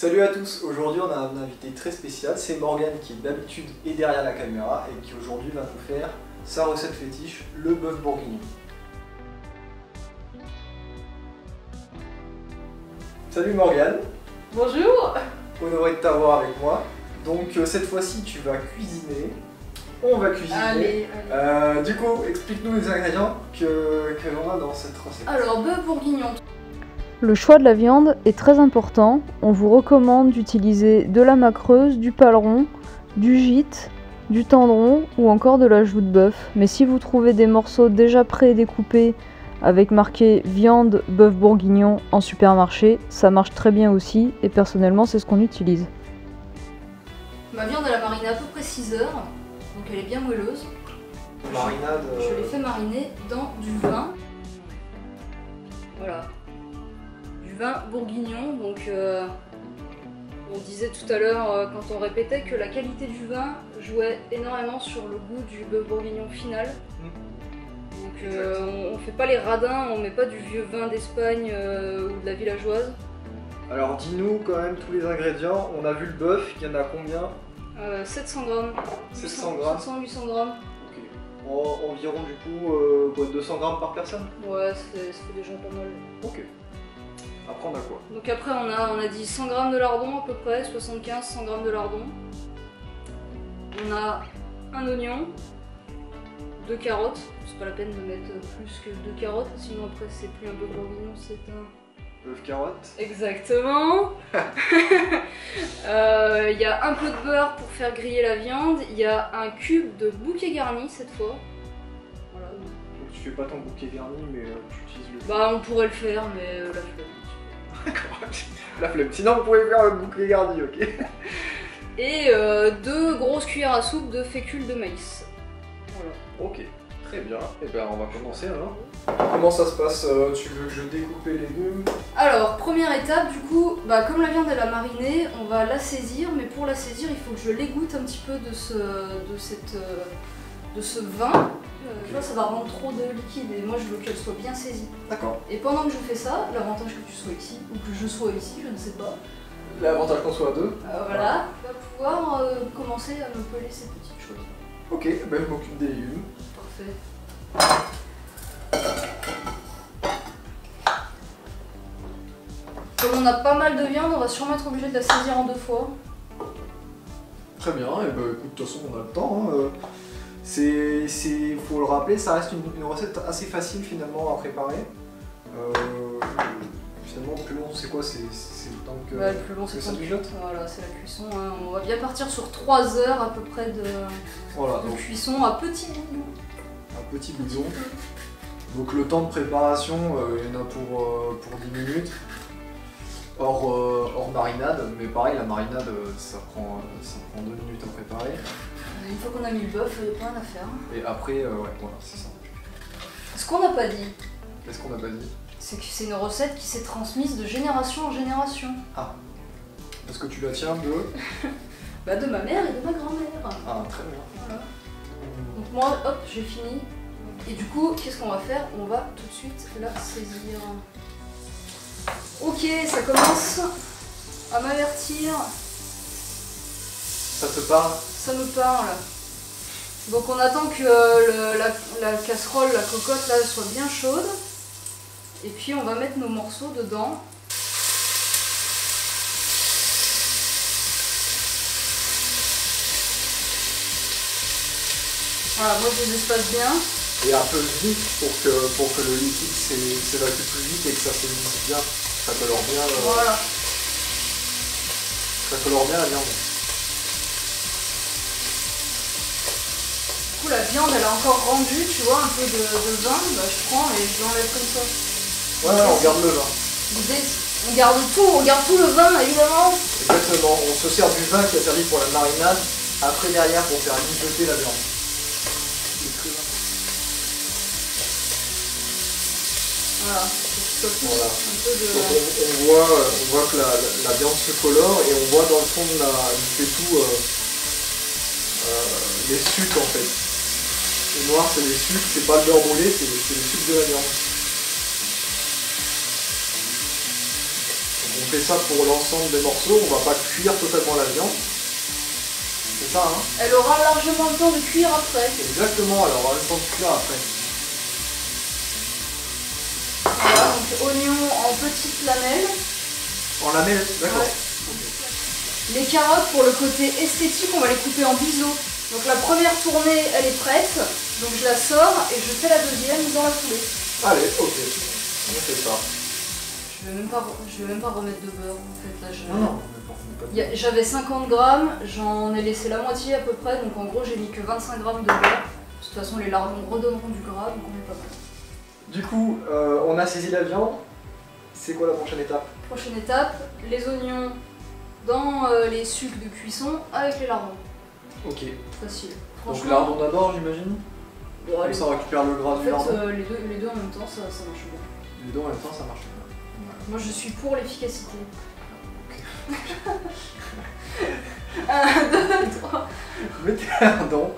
Salut à tous, aujourd'hui on a un invité très spécial, c'est Morgane qui d'habitude est derrière la caméra et qui aujourd'hui va nous faire sa recette fétiche, le bœuf bourguignon. Salut Morgane. Bonjour. Honoré de t'avoir avec moi. Donc cette fois-ci tu vas cuisiner, on va cuisiner. Allez. Du coup, explique-nous les ingrédients que l'on a dans cette recette. Alors, bœuf bourguignon. Le choix de la viande est très important. On vous recommande d'utiliser de la macreuse, du paleron, du gîte, du tendron ou encore de la joue de bœuf. Mais si vous trouvez des morceaux déjà prédécoupés avec marqué viande bœuf bourguignon en supermarché, ça marche très bien aussi et personnellement c'est ce qu'on utilise. Ma viande elle a mariné à peu près 6 heures, donc elle est bien moelleuse. Marinade. Je l'ai fait mariner dans du vin. Voilà. Du vin bourguignon, donc on disait tout à l'heure quand on répétait que la qualité du vin jouait énormément sur le goût du bœuf bourguignon final. Donc on fait pas les radins, on met pas du vieux vin d'Espagne ou de la villageoise. Alors dis-nous quand même tous les ingrédients, on a vu le bœuf, il y en a combien? 700 grammes. 700 grammes. 700-800 grammes. Ok. Environ du coup 200 grammes par personne? Ouais, ça fait déjà pas mal. Ok. Après on a quoi? Donc après on a dit 100 grammes de lardon à peu près, 75-100 grammes de lardon. On a un oignon, 2 carottes, c'est pas la peine de mettre plus que 2 carottes, sinon après c'est plus un bœuf bourguignon, c'est un... Bœuf carotte. Exactement. Il y a un peu de beurre pour faire griller la viande, il y a un cube de bouquet garni cette fois. Voilà. Donc tu fais pas ton bouquet garni mais tu utilises le... Bah on pourrait le faire mais la flemme. La flemme. Sinon vous pouvez faire le bouquet garni, ok. Et 2 grosses cuillères à soupe de fécule de maïs. Voilà. Ok, très bien. Et ben on va commencer alors. Comment ça se passe? Tu veux que je découpe les légumes? Alors, première étape, du coup, comme la viande elle a mariné, on va la saisir, mais pour la saisir, il faut que je l'égoutte un petit peu de ce vin. Tu vois, ça va rendre trop de liquide et moi je veux qu'elle soit bien saisie. D'accord. Et pendant que je fais ça, l'avantage que tu sois ici, ou que je sois ici, je ne sais pas. L'avantage qu'on soit à deux. Voilà, tu vas pouvoir commencer à me peler ces petites choses. Ok, ben je m'occupe des légumes. Parfait. Comme on a pas mal de viande, on va sûrement être obligé de la saisir en 2 fois. Très bien, et ben écoute, de toute façon on a le temps. Faut le rappeler, ça reste une recette assez facile finalement à préparer. Finalement le plus long c'est quoi? C'est le temps que... Ouais, le plus long c'est ça le mijote. Voilà, c'est la cuisson. Hein. On va bien partir sur 3 heures à peu près de cuisson à petit bouillon. Un petit bouillon. Donc le temps de préparation, il y en a pour 10 minutes. Hors marinade, mais pareil la marinade ça prend 2 minutes à préparer. Une fois qu'on a mis le bœuf, il n'y a pas rien à faire. Et après, ouais, voilà, c'est ça. Ce qu'on n'a pas dit, Qu'est-ce qu'on n'a pas dit? c'est que c'est une recette qui s'est transmise de génération en génération. Ah, parce que tu la tiens de... De ma mère et de ma grand-mère. Ah, très bien. Voilà. Donc moi, hop, j'ai fini. Et du coup, qu'est-ce qu'on va faire? On va tout de suite la saisir. Ok, ça commence à m'avertir. Ça te parle? Ça me parle. Donc on attend que la casserole, la cocotte là, soit bien chaude. Et puis on va mettre nos morceaux dedans. Voilà, moi je les espace bien. Et un peu vite pour que le liquide s'évacue plus vite et que ça saisisse bien. Ça colore bien. Voilà. Ça colore bien la viande. Du coup la viande elle a encore rendu, tu vois, un peu de vin, je prends et je l'enlève comme ça. Ouais, on garde le vin. L'idée, on garde tout le vin évidemment. Exactement, on se sert du vin qui a servi pour la marinade, après derrière pour faire mijoter la viande. Voilà, Voilà. un peu de... Donc on voit que la viande se colore et on voit dans le fond du faitout les sucs en fait. Le noir c'est les sucs, c'est pas le beurre brûlé, c'est les sucs de la viande. On On fait ça pour l'ensemble des morceaux, on va pas cuire totalement la viande. C'est ça, hein? Elle aura largement le temps de cuire après. Exactement, elle aura le temps de cuire après. Voilà, donc oignons en petites lamelles. En lamelles, d'accord. Ouais. Les carottes, pour le côté esthétique, on va les couper en biseaux. Donc la première tournée, elle est prête. Donc je la sors et je fais la deuxième dans la foulée. Allez, ok. On fait ça. Je vais même pas remettre de beurre en fait. Là, Non. j'avais 50 grammes, j'en ai laissé la moitié à peu près. Donc en gros, j'ai mis que 25 grammes de beurre. De toute façon, les lardons redonneront du gras, donc on est pas mal. Du coup, on a saisi la viande. C'est quoi la prochaine étape? Prochaine étape, les oignons dans les sucs de cuisson avec les lardons. Ok. Facile. Donc lardon d'abord, j'imagine. Bon, Comme ça, on récupère le gras en du fait, lardon. les deux en même temps, ça marche bien. Les deux en même temps, ça marche bien. Voilà. Moi, je suis pour l'efficacité. Ok. 1, 2, 3. Mettez les lardons.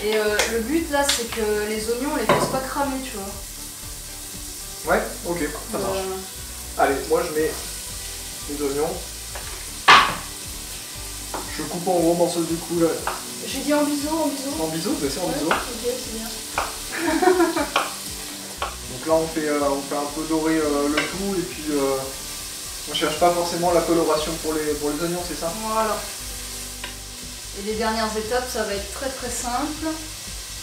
Et le but là, c'est que les oignons, on les fasse pas cramer, tu vois. Ouais, ok, ça marche. Allez, moi je mets les oignons. Je coupe en gros morceaux du coup là. J'ai dit en biseau, en biseau. En biseau, c'est en Ouais, biseau. ok, c'est bien. Donc là on fait un peu dorer le tout et puis on cherche pas forcément la coloration pour les oignons, c'est ça? Voilà. Et les dernières étapes, ça va être très très simple.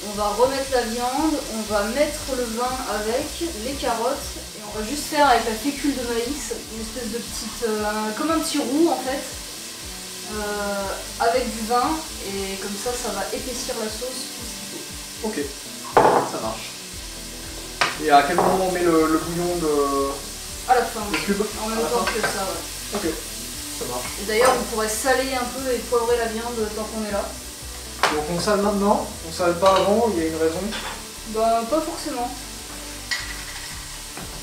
On va remettre la viande, on va mettre le vin avec, les carottes, et on va juste faire avec la fécule de maïs une espèce de petite, comme un petit roux en fait, avec du vin, et comme ça, ça va épaissir la sauce tout ce qu'il faut. Ok, ça marche. Et à quel moment on met le bouillon À la fin, de cube? en même temps que ça, ouais. Ok, ça marche. Et d'ailleurs, on pourrait saler un peu et poivrer la viande tant qu'on est là. Donc on sale maintenant, on sale pas avant, il y a une raison? Bah, pas forcément.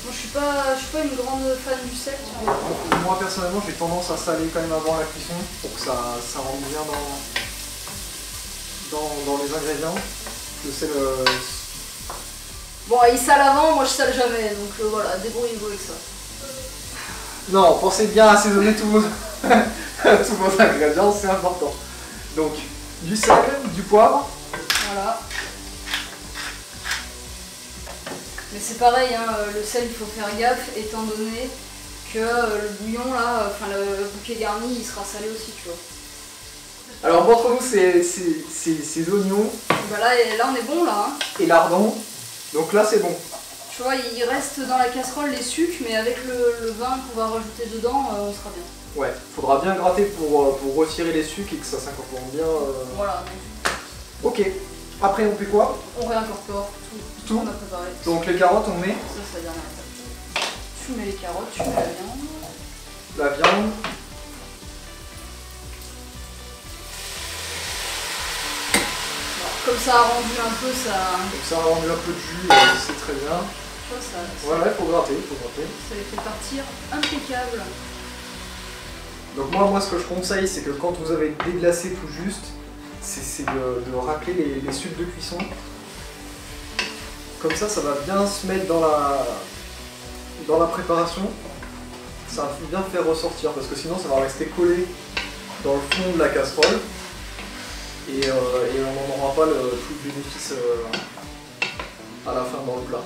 Moi, je suis pas une grande fan du sel. Tu vois. Moi personnellement j'ai tendance à saler quand même avant la cuisson pour que ça rentre bien dans les ingrédients. Le sel, Bon, il sale avant, moi je sale jamais, donc voilà, débrouillez-vous avec ça. non, pensez bien à assaisonner tous vos ingrédients, c'est important. Donc du sel, du poivre. Voilà. Mais c'est pareil, hein, le sel il faut faire gaffe étant donné que le bouillon là, enfin le bouquet garni il sera salé aussi, tu vois. Alors montre-nous ces oignons Bah là on est bon là. Hein. et lardons. Donc là c'est bon. Tu vois, il reste dans la casserole les sucs, mais avec le vin qu'on va rajouter dedans, on sera bien. Ouais, faudra bien gratter pour retirer les sucs et que ça s'incorpore bien. Voilà. Ok. Après on fait quoi? On réincorpore tout ce qu'on a préparé. Donc les carottes on met. Ça c'est la dernière étape. Tu mets les carottes, tu mets la viande. La viande. Comme ça a rendu un peu ça. Donc ça a rendu un peu de jus, c'est très bien. Tu vois, ça Voilà, il faut gratter, il faut gratter. ça les fait partir impeccable. Donc moi ce que je conseille c'est que quand vous avez déglacé tout juste, c'est de racler les sucs de cuisson. Comme ça va bien se mettre dans la préparation. Ça va bien faire ressortir parce que sinon ça va rester collé dans le fond de la casserole. Et on n'en aura pas tout le bénéfice à la fin dans le plat.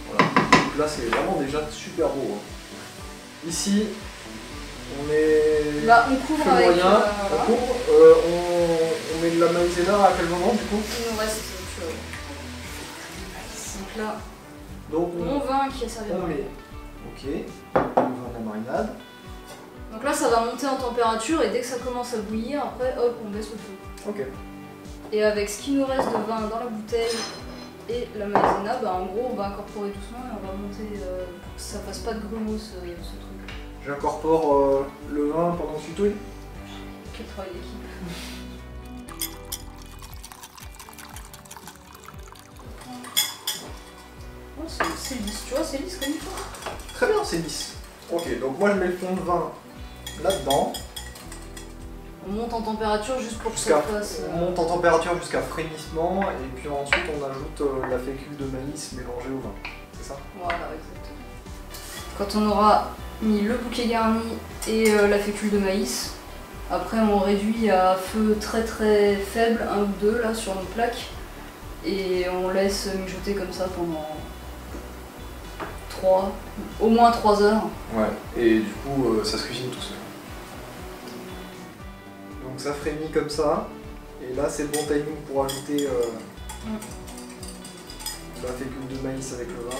Voilà. Donc là c'est vraiment déjà super beau. Hein. Ici on met Là on couvre feu avec. moyen, Voilà. on couvre, on met de la maïzena à quel moment du coup? Il nous reste. Donc là, Donc mon vin qui est servi. on met. Ok, on va la marinade. Donc là ça va monter en température et dès que ça commence à bouillir, après hop on baisse le feu. Ok. Et avec ce qui nous reste de vin dans la bouteille et la maïzena, bah en gros on va incorporer doucement et on va monter pour que ça fasse pas de grumeaux ce truc. J'incorpore le vin pendant que tu touilles. Quel travail d'équipe. Oh, c'est lisse, tu vois, c'est lisse comme il faut. Très bien, c'est lisse. Ok, donc moi je mets le fond de vin là-dedans. On monte en température juste pour que ça fasse. On monte en température jusqu'à frémissement et puis ensuite on ajoute la fécule de maïs mélangée au vin. C'est ça? Voilà, exactement. Quand on aura mis le bouquet garni et la fécule de maïs. Après on réduit à feu très très faible, 1 ou 2 là sur nos plaques. Et on laisse mijoter comme ça pendant au moins 3 heures. Ouais, et du coup ça se cuisine tout seul. Donc ça frémit comme ça, et là c'est le bon timing pour ajouter la fécule de maïs avec le vin.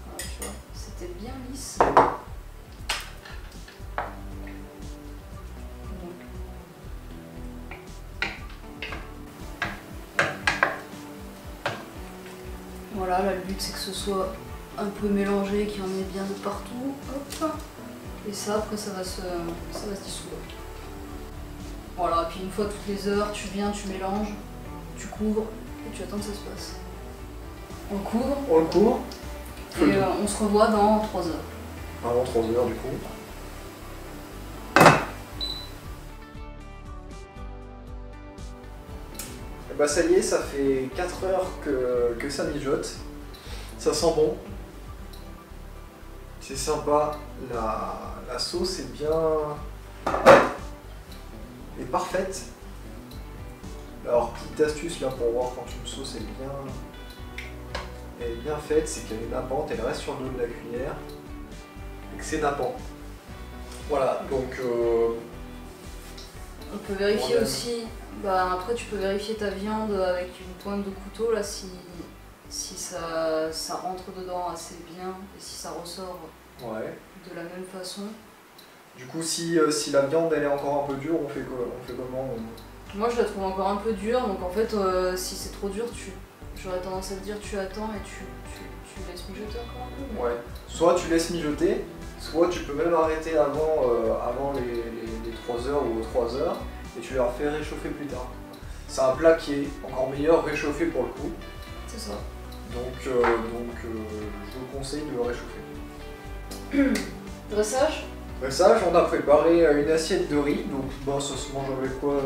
Ah, tu vois, c'était bien lisse. Voilà, là, le but c'est que ce soit un peu mélangé, qu'il y en ait bien de partout. Hop. Et ça, après, ça va se dissoudre. Voilà, puis une fois toutes les heures, tu viens, tu mélanges, tu couvres et tu attends que ça se passe. On le couvre. On le couvre. Et on se revoit dans 3 heures. Avant 3 heures du coup. Et bah ça y est, ça fait 4 heures que ça mijote. Ça sent bon. C'est sympa. La sauce est bien... est parfaite. Alors petite astuce là pour voir quand une sauce est bien faite, c'est qu'elle est nappante, elle reste sur le dos de la cuillère et que c'est nappant. Voilà, donc on peut vérifier aussi, après tu peux vérifier ta viande avec une pointe de couteau là si ça rentre dedans assez bien et si ça ressort de la même façon. Du coup si la viande elle est encore un peu dure, on fait comment Moi je la trouve encore un peu dure, donc en fait si c'est trop dur, j'aurais tendance à te dire tu attends et tu laisses mijoter encore un peu. Ouais, soit tu laisses mijoter, soit tu peux même arrêter avant les 3 heures ou 3 heures et tu les refais réchauffer plus tard. C'est un plat qui est encore meilleur réchauffé pour le coup. C'est ça. Donc je vous conseille de le réchauffer. Dressage. Dressage, on a préparé une assiette de riz, donc ça se mange avec quoi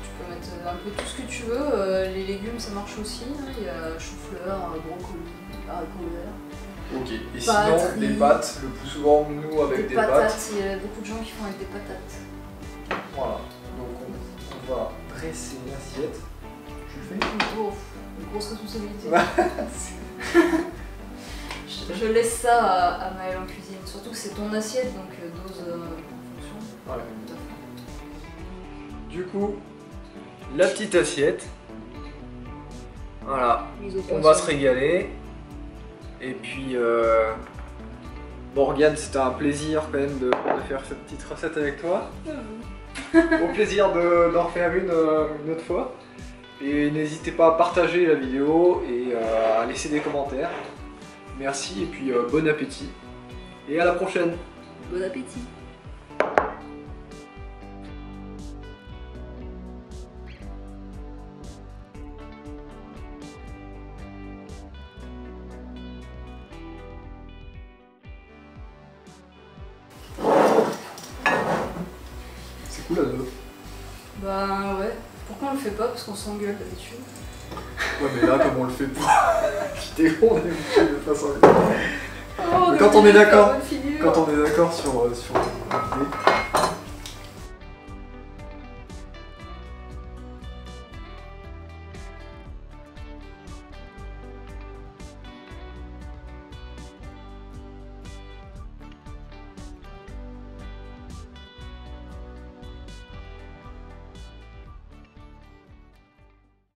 Tu peux mettre un peu tout ce que tu veux, les légumes ça marche aussi, hein. Il y a chou-fleur, brocoli, haricots verts. Ok, et sinon des pâtes, le plus souvent nous avec des pâtes. Il y a beaucoup de gens qui font avec des patates. Voilà, donc on va dresser l'assiette. Tu le fais? Une grosse responsabilité. Je laisse ça à Maëlle en cuisine, surtout que c'est ton assiette, donc dose en fonction. Voilà. Du coup, la petite assiette. Voilà, on va se régaler. Et puis, Morgane, c'était un plaisir quand même de faire cette petite recette avec toi. Au plaisir d'en refaire une autre fois. Et n'hésitez pas à partager la vidéo et à laisser des commentaires. Merci et puis bon appétit. Et à la prochaine. Bon appétit. C'est cool à deux. Bah ouais. Pourquoi on le fait pas? Parce qu'on s'engueule d'habitude. Ouais mais là comme on le fait pas, j'étais con d'habitude de toute façon. Quand on est d'accord sur l'idée.